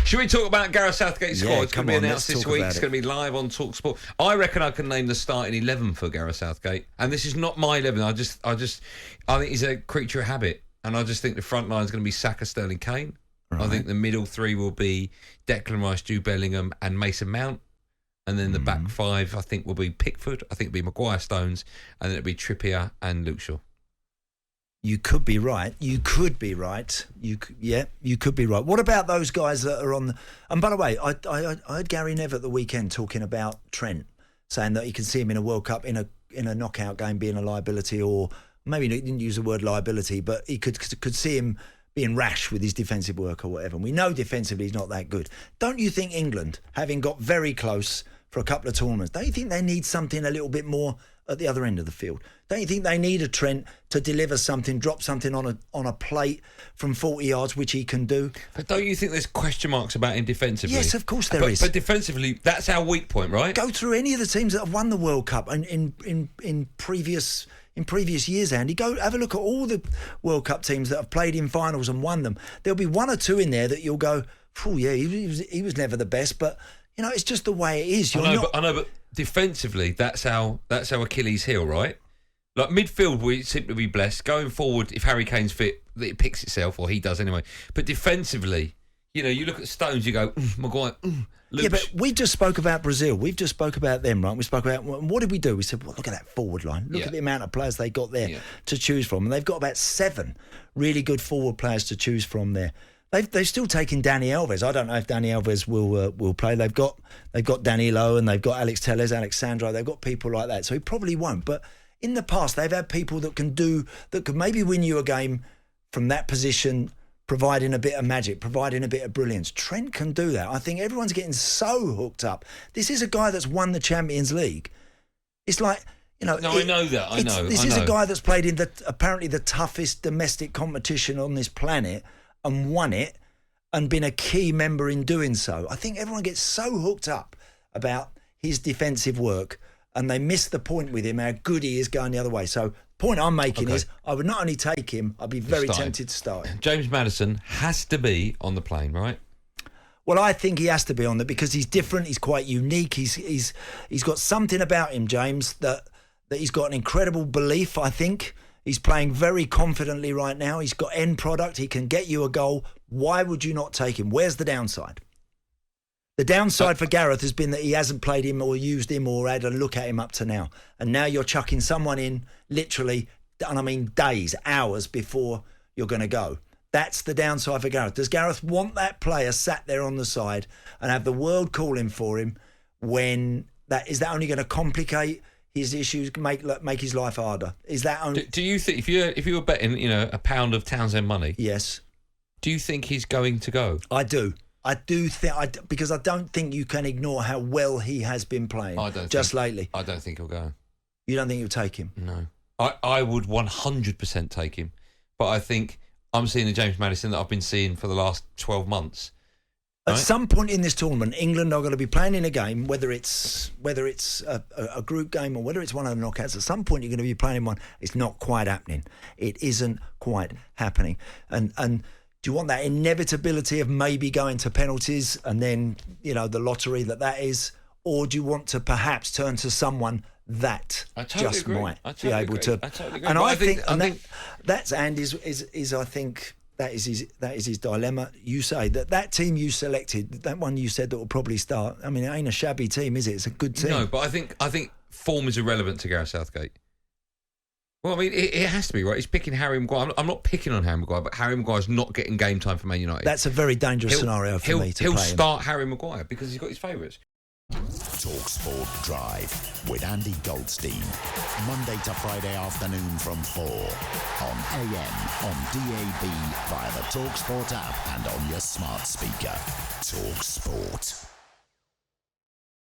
Should we talk about Gareth Southgate's squad? It's going to be announced this week. It's going to be live on talkSPORT. I reckon I can name the starting 11 for Gareth Southgate, and this is not my 11. I think he's a creature of habit, and I just think the front line is going to be Saka, Sterling, Kane. Right. I think the middle three will be Declan Rice, Jude Bellingham, and Mason Mount. And then the back five, I think, will be Pickford. I think it'll be Maguire, Stones, and then it'll be Trippier and Luke Shaw. You could be right. You could be right. You could be right. What about those guys that are on the... And by the way, I heard Gary Neville at the weekend talking about Trent, saying that you can see him in a World Cup in a knockout game being a liability, or maybe he didn't use the word liability, but he could see him being rash with his defensive work or whatever. And we know defensively he's not that good. Don't you think England, having got very close for a couple of tournaments, don't you think they need something a little bit more at the other end of the field? Don't you think they need a Trent to deliver something, drop something on a plate from 40 yards, which he can do? But don't you think there's question marks about him defensively? Yes, of course there is. But defensively, that's our weak point, right? Go through any of the teams that have won the World Cup in previous years, Andy. Go have a look at all the World Cup teams that have played in finals and won them. There'll be one or two in there that you'll go, oh yeah, he was never the best, but you know, it's just the way it is. I know, but defensively, that's our Achilles heel, right? Like midfield, we simply be blessed. Going forward, if Harry Kane's fit, it picks itself, or he does anyway. But defensively, you know, you look at Stones, you go, Maguire, Luke. Yeah, but we just spoke about Brazil. We've just spoke about them, right? We spoke about, what did we do? We said, well, look at that forward line. Look at the amount of players they got there to choose from. And they've got about 7 really good forward players to choose from there. They've still taken Dani Alves. I don't know if Dani Alves will play. They've got Danilo, and they've got Alex Telles, Alexandro. They've got people like that. So he probably won't. But in the past, they've had people that could maybe win you a game from that position, providing a bit of magic, providing a bit of brilliance. Trent can do that. I think everyone's getting so hooked up. This is a guy that's won the Champions League. It's like, you know... No, I know that. I know. This is a guy that's played in apparently the toughest domestic competition on this planet and won it and been a key member in doing so. I think everyone gets so hooked up about his defensive work and they miss the point with him, how good he is going the other way. So point I'm making is I would not only take him, I'd be very tempted to start him. James Maddison has to be on the plane, right? Well, I think he has to be on there because he's different, he's quite unique, he's got something about him, James, that he's got an incredible belief, I think. He's playing very confidently right now. He's got end product. He can get you a goal. Why would you not take him? Where's the downside? The downside for Gareth has been that he hasn't played him or used him or had a look at him up to now. And now you're chucking someone in literally, and I mean days, hours before you're going to go. That's the downside for Gareth. Does Gareth want that player sat there on the side and have the world calling for him when is that only going to complicate his issues, make his life harder? Is that only... Do you think if you were betting, you know, £1 of Townsend money? Yes. Do you think he's going to go? I do think because I don't think you can ignore how well he has been playing lately. I don't think he'll go. You don't think you'll take him? No. I would 100% take him, but I think I'm seeing the James Maddison that I've been seeing for the last 12 months. At some point in this tournament, England are going to be playing in a game, whether it's a group game or whether it's one of the knockouts. At some point, you're going to be playing in one. It's not quite happening. It isn't quite happening. And do you want that inevitability of maybe going to penalties and then, you know, the lottery that is, or do you want to perhaps turn to someone that just might be able to? I totally agree. And I think that's Andy's is I think. That is his dilemma. You say that team you selected, that one you said that will probably start. I mean, it ain't a shabby team, is it? It's a good team. No, but I think form is irrelevant to Gareth Southgate. Well, I mean, it has to be, right? He's picking Harry Maguire. I'm not picking on Harry Maguire, but Harry Maguire's not getting game time for Man United. That's a very dangerous scenario for me to play. He'll start Harry Maguire because he's got his favourites. talkSPORT Drive with Andy Goldstein. Monday to Friday afternoon from 4 on AM, on DAB, via the talkSPORT app and on your smart speaker. talkSPORT.